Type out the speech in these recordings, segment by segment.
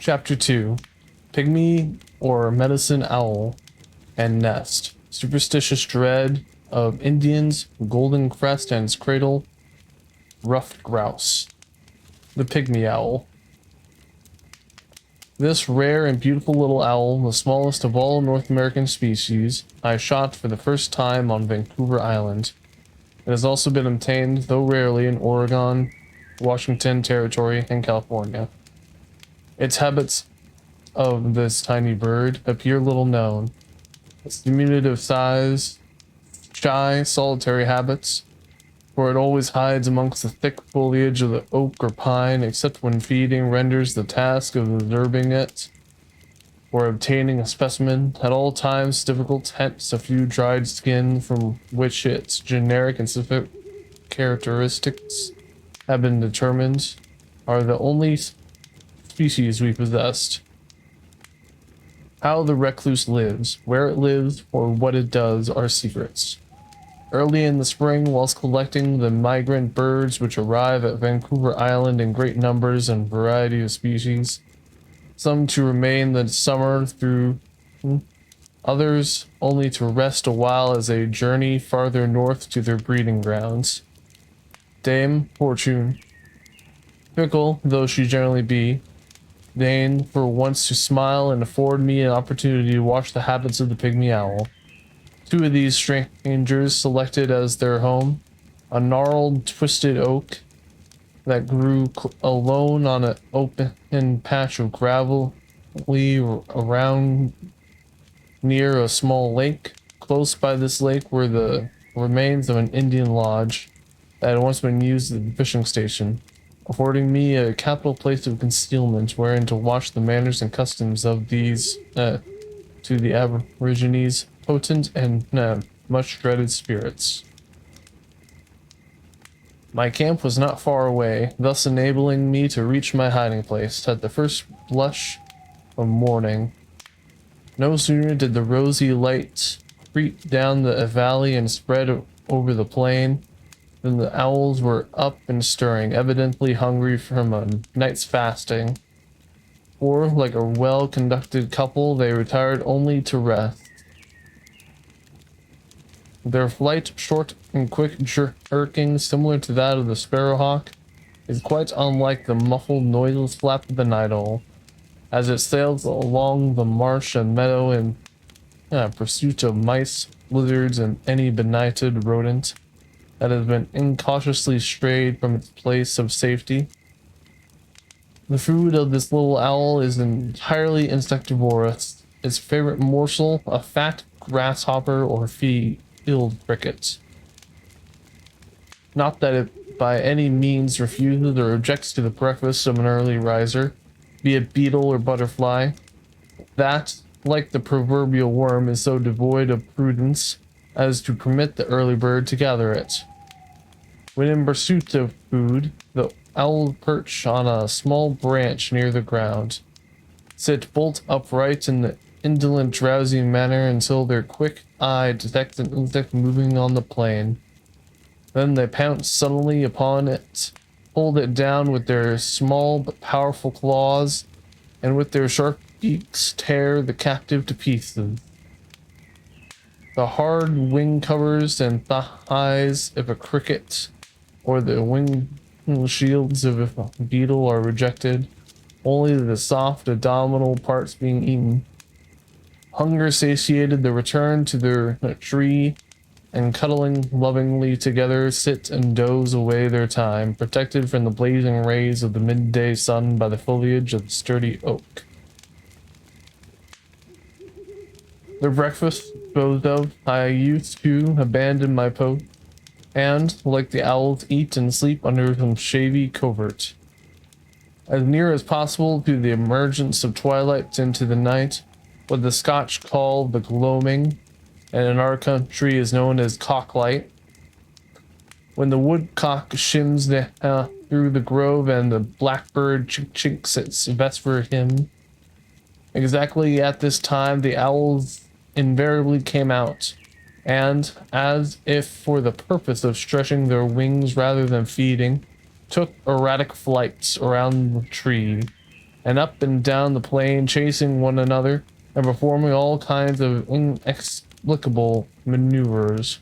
Chapter 2. Pygmy or Medicine Owl and Nest. Superstitious dread of Indians, golden crest and its cradle, ruffed grouse. The Pygmy Owl. This rare and beautiful little owl, the smallest of all North American species, I shot for the first time on Vancouver Island. It has also been obtained, though rarely, in Oregon, Washington Territory, and California. Its habits of this tiny bird appear little known. Its diminutive size, shy, solitary habits, for it always hides amongst the thick foliage of the oak or pine, except when feeding, renders the task of observing it or obtaining a specimen at all times difficult. Hence a few dried skin from which its generic and specific characteristics have been determined are the only species we possessed. How the recluse lives, where it lives, or what it does are secrets. Early in the spring, whilst collecting the migrant birds which arrive at Vancouver Island in great numbers and variety of species, some to remain the summer through, others only to rest a while as they journey farther north to their breeding grounds. Dame Fortune, fickle though she generally be, deigned for once to smile and afford me an opportunity to watch the habits of the pygmy owl. Two of these strangers selected as their home a gnarled, twisted oak that grew alone on an open patch of gravelly around near a small lake. Close by this lake were the remains of an Indian lodge that had once been used as a fishing station, affording me a capital place of concealment wherein to watch the manners and customs of these, to the aborigines, potent and much dreaded spirits. My camp was not far away, thus enabling me to reach my hiding place at the first blush of morning. No sooner did the rosy light creep down the valley and spread over the plain than the owls were up and stirring, evidently hungry from a night's fasting. For, like a well-conducted couple, they retired only to rest. Their flight, short and quick jerking, similar to that of the sparrowhawk, is quite unlike the muffled, noiseless flap of the night owl, as it sails along the marsh and meadow in pursuit of mice, lizards, and any benighted rodent that has been incautiously strayed from its place of safety. The food of this little owl is entirely insectivorous. Its favorite morsel, a fat grasshopper or field cricket. Not that it by any means refuses or objects to the breakfast of an early riser, be it beetle or butterfly. That, like the proverbial worm, is so devoid of prudence as to permit the early bird to gather it. When in pursuit of food, the owl perch on a small branch near the ground, sit bolt upright in the indolent, drowsy manner until their quick eye detects an insect moving on the plain. Then they pounce suddenly upon it, hold it down with their small but powerful claws, and with their sharp beaks tear the captive to pieces. The hard wing covers and thighs of a cricket, or the wing shields of a beetle are rejected, only the soft abdominal parts being eaten. Hunger satiated, they return to their tree, and cuddling lovingly together sit and doze away their time, protected from the blazing rays of the midday sun by the foliage of the sturdy oak. Their breakfast disposed of, I used to abandon my post, and, like the owls, eat and sleep under some shady covert. As near as possible to the emergence of twilight into the night, what the Scotch call the gloaming, and in our country is known as cocklight. When the woodcock shims through the grove and the blackbird chinks its vesper hymn, exactly at this time the owls invariably came out, and, as if for the purpose of stretching their wings rather than feeding, took erratic flights around the tree, and up and down the plain, chasing one another and performing all kinds of inexplicable maneuvers.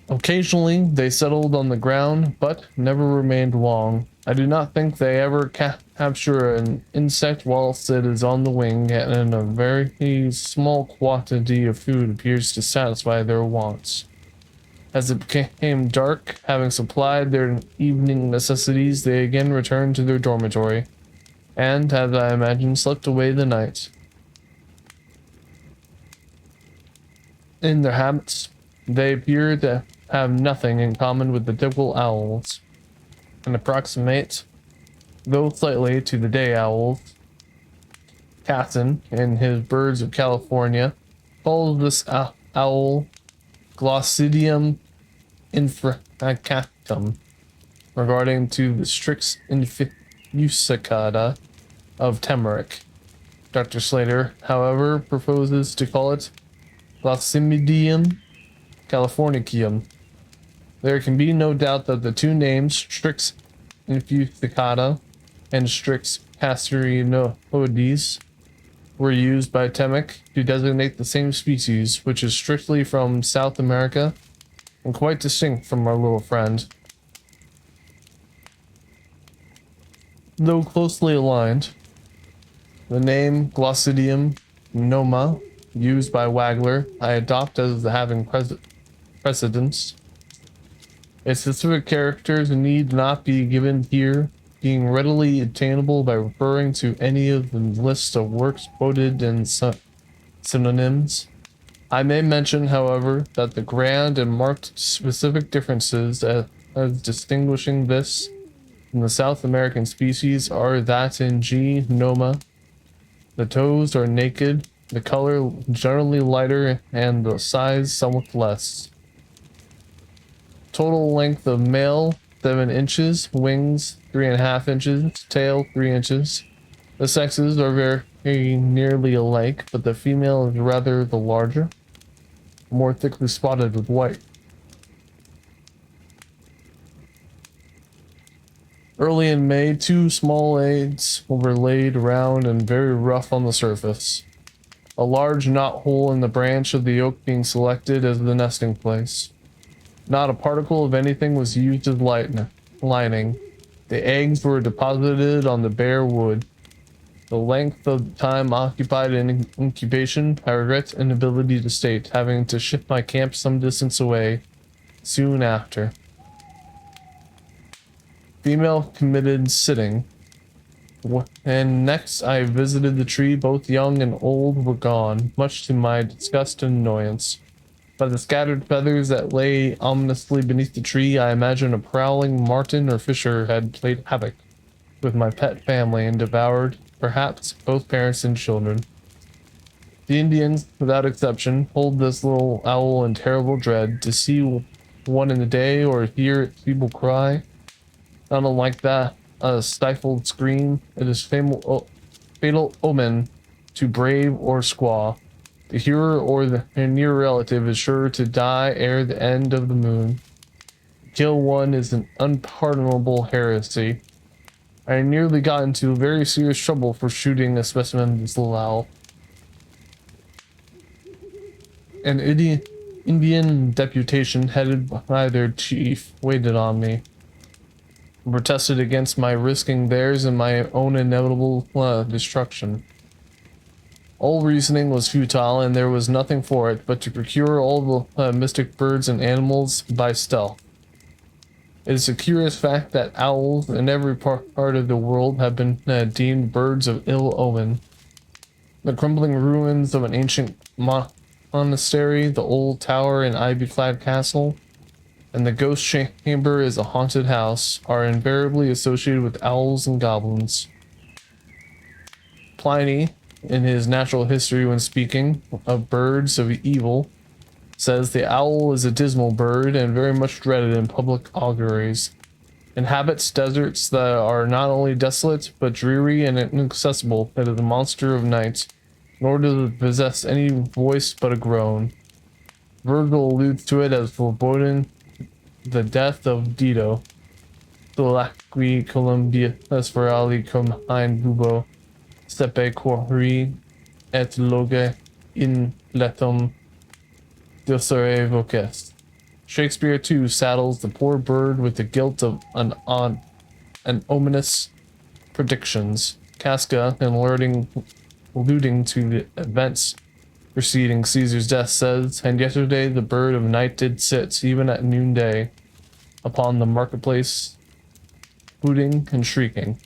Occasionally, they settled on the ground, but never remained long. I do not think they ever capture an insect whilst it is on the wing, and a very small quantity of food appears to satisfy their wants. As it became dark, having supplied their evening necessities, they again returned to their dormitory, and, as I imagine, slept away the night. In their habits, they appear to have nothing in common with the typical owls, and approximate, though slightly, to the day owls. Casson, in his Birds of California, calls this owl Glossidium infracatum, regarding to the Strix infusicata of Temeric. Dr. Slater, however, proposes to call it Glossimidium californicum. There can be no doubt that the two names, Strix infusicata and Strix casterioides, were used by Temeric to designate the same species, which is strictly from South America and quite distinct from our little friend. Though closely aligned, the name Glossidium noma, used by Wagler, I adopt as having precedence. Its specific characters need not be given here, being readily attainable by referring to any of the lists of works quoted in synonyms. I may mention, however, that the grand and marked specific differences as distinguishing this from the South American species are that in G. noma, the toes are naked, the color generally lighter, and the size somewhat less. Total length of male 7 inches, wings 3.5 inches, tail 3 inches. The sexes are very nearly alike, but the female is rather the larger, more thickly spotted with white. Early in May, 2 small eggs were laid around and very rough on the surface. A large knot hole in the branch of the oak being selected as the nesting place. Not a particle of anything was used as lining. The eggs were deposited on the bare wood. The length of time occupied in incubation, I regret inability to state, having to shift my camp some distance away soon after. Female committed sitting. And next I visited the tree. Both young and old were gone, much to my disgust and annoyance. By the scattered feathers that lay ominously beneath the tree, I imagine a prowling marten or fisher had played havoc with my pet family and devoured, perhaps, both parents and children. The Indians, without exception, hold this little owl in terrible dread. To see one in the day or hear its feeble cry, not unlike that, a stifled scream, it is fatal omen to brave or squaw. The hearer or the near relative is sure to die ere the end of the moon. To kill one is an unpardonable heresy. I nearly got into very serious trouble for shooting a specimen of this little owl. An Indian deputation headed by their chief waited on me, and protested against my risking theirs and my own inevitable destruction. All reasoning was futile, and there was nothing for it but to procure all the mystic birds and animals by stealth. It is a curious fact that owls in every part of the world have been deemed birds of ill omen. The crumbling ruins of an ancient monastery, the old tower and ivy-clad castle, and the ghost chamber is a haunted house, are invariably associated with owls and goblins. Pliny, in his natural history, when speaking of birds of evil, says the owl is a dismal bird and very much dreaded in public auguries. Inhabits deserts that are not only desolate but dreary and inaccessible. It is a monster of night, nor does it possess any voice but a groan. Virgil alludes to it as foreboding the death of Dido. Tholacqui Columbia Esperali cum hein bubo sepe quori et loge in letum docere voces. Shakespeare too saddles the poor bird with the guilt of an ominous predictions. Casca, in alluding to the events preceding Caesar's death, says, "And yesterday the bird of night did sit, even at noonday, upon the marketplace, hooting and shrieking."